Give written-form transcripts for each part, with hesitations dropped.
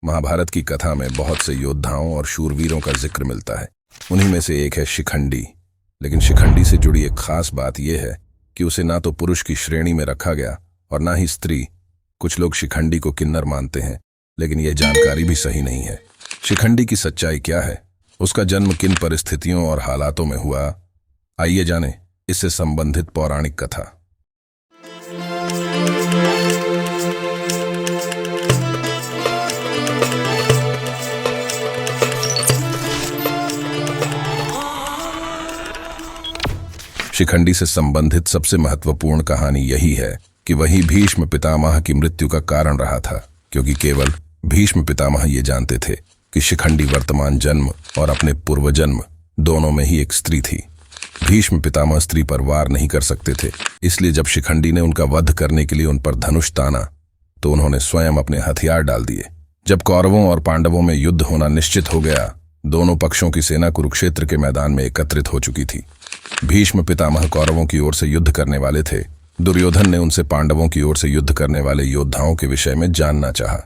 महाभारत की कथा में बहुत से योद्धाओं और शूरवीरों का जिक्र मिलता है। उन्हीं में से एक है शिखंडी। लेकिन शिखंडी से जुड़ी एक खास बात यह है कि उसे ना तो पुरुष की श्रेणी में रखा गया और ना ही स्त्री। कुछ लोग शिखंडी को किन्नर मानते हैं, लेकिन यह जानकारी भी सही नहीं है। शिखंडी की सच्चाई क्या है, उसका जन्म किन परिस्थितियों और हालातों में हुआ, आइए जानें इससे संबंधित पौराणिक कथा। शिखंडी से संबंधित सबसे महत्वपूर्ण कहानी यही है कि वही भीष्म पितामह की मृत्यु का कारण रहा था, क्योंकि केवल भीष्म पितामह ये जानते थे कि शिखंडी वर्तमान जन्म और अपने पूर्व जन्म दोनों में ही एक स्त्री थी। भीष्म पितामह स्त्री पर वार नहीं कर सकते थे, इसलिए जब शिखंडी ने उनका वध करने के लिए उन पर धनुष ताना तो उन्होंने स्वयं अपने हथियार डाल दिए। जब कौरवों और पांडवों में युद्ध होना निश्चित हो गया, दोनों पक्षों की सेना कुरुक्षेत्र के मैदान में एकत्रित हो चुकी थी। भीष्म पितामह कौरवों की ओर से युद्ध करने वाले थे। दुर्योधन ने उनसे पांडवों की ओर से युद्ध करने वाले योद्धाओं के विषय में जानना चाहा।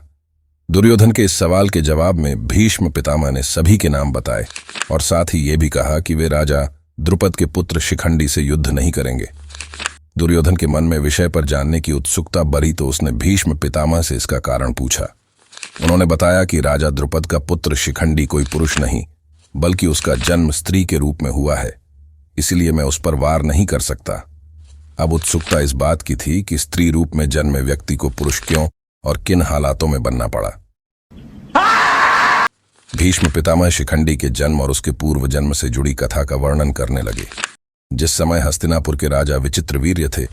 दुर्योधन के इस सवाल के जवाब में भीष्म पितामह ने सभी के नाम बताए और साथ ही ये भी कहा कि वे राजा द्रुपद के पुत्र शिखंडी से युद्ध नहीं करेंगे। दुर्योधन के मन में विषय पर जानने की उत्सुकता बढ़ी तो उसने भीष्म पितामह से इसका कारण पूछा। उन्होंने बताया कि राजा द्रुपद का पुत्र शिखंडी कोई पुरुष नहीं, बल्कि उसका जन्म स्त्री के रूप में हुआ है, इसलिए मैं उस पर वार नहीं कर सकता। अब उत्सुकता इस बात की थी कि स्त्री रूप में जन्मे व्यक्ति को पुरुष क्यों और किन हालातों में बनना पड़ा। भीष्म पितामह शिखंडी के जन्म और उसके पूर्व जन्म से जुड़ी कथा का वर्णन करने लगे। जिस समय हस्तिनापुर के राजा विचित्रवीर्य थे,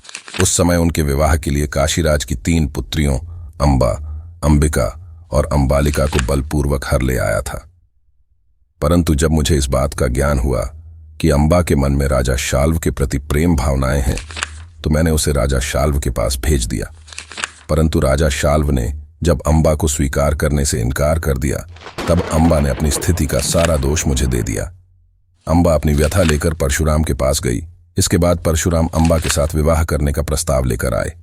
उस समय उनके विवाह के लिए काशीराज की 3 पुत्रियों अंबा, अंबिका और अंबालिका को बलपूर्वक हर ले आया था। परंतु जब मुझे इस बात का ज्ञान हुआ कि अंबा के मन में राजा शाल्व के प्रति प्रेम भावनाएं हैं, तो मैंने उसे राजा शाल्व के पास भेज दिया। परंतु राजा शाल्व ने जब अंबा को स्वीकार करने से इनकार कर दिया, तब अंबा ने अपनी स्थिति का सारा दोष मुझे दे दिया। अंबा अपनी व्यथा लेकर परशुराम के पास गई। इसके बाद परशुराम अंबा के साथ विवाह करने का प्रस्ताव लेकर आए,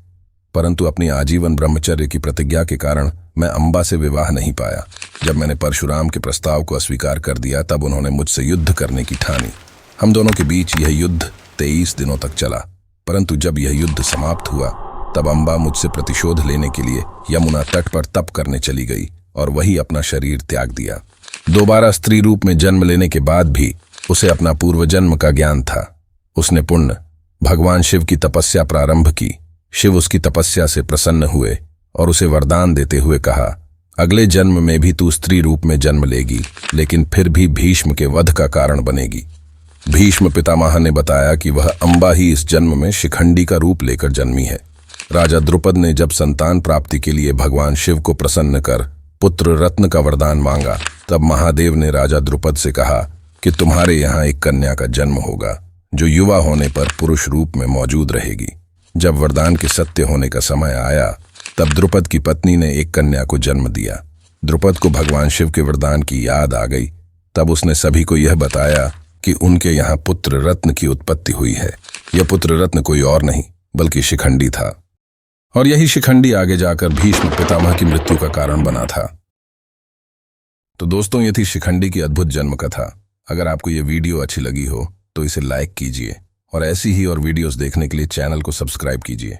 परंतु अपनी आजीवन ब्रह्मचर्य की प्रतिज्ञा के कारण मैं अंबा से विवाह नहीं पाया। जब मैंने परशुराम के प्रस्ताव को अस्वीकार कर दिया, तब उन्होंने मुझसे युद्ध करने की ठानी। हम दोनों के बीच यह युद्ध 23 दिनों तक चला, परंतु जब यह युद्ध समाप्त हुआ, तब अंबा मुझसे प्रतिशोध लेने के लिए यमुना तट पर तप करने चली गई और वही अपना शरीर त्याग दिया। दोबारा स्त्री रूप में जन्म लेने के बाद भी उसे अपना पूर्व जन्म का ज्ञान था। उसने पुण्य भगवान शिव की तपस्या प्रारंभ की। शिव उसकी तपस्या से प्रसन्न हुए और उसे वरदान देते हुए कहा, अगले जन्म में भी तू स्त्री रूप में जन्म लेगी, लेकिन फिर भी भीष्म के वध का कारण बनेगी। भीष्म पितामह ने बताया कि वह अंबा ही इस जन्म में शिखंडी का रूप लेकर जन्मी है। राजा द्रुपद ने जब संतान प्राप्ति के लिए भगवान शिव को प्रसन्न कर पुत्र रत्न का वरदान मांगा, तब महादेव ने राजा द्रुपद से कहा कि तुम्हारे यहाँ एक कन्या का जन्म होगा, जो युवा होने पर पुरुष रूप में मौजूद रहेगी। जब वरदान के सत्य होने का समय आया, तब द्रुपद की पत्नी ने एक कन्या को जन्म दिया। द्रुपद को भगवान शिव के वरदान की याद आ गई। तब उसने सभी को यह बताया कि उनके यहाँ पुत्र रत्न की उत्पत्ति हुई है। यह पुत्र रत्न कोई और नहीं बल्कि शिखंडी था, और यही शिखंडी आगे जाकर भीष्म पितामह की मृत्यु का कारण बना था। तो दोस्तों, ये थी शिखंडी की अद्भुत जन्म कथा। अगर आपको ये वीडियो अच्छी लगी हो तो इसे लाइक कीजिए और ऐसी ही और वीडियोस देखने के लिए चैनल को सब्सक्राइब कीजिए।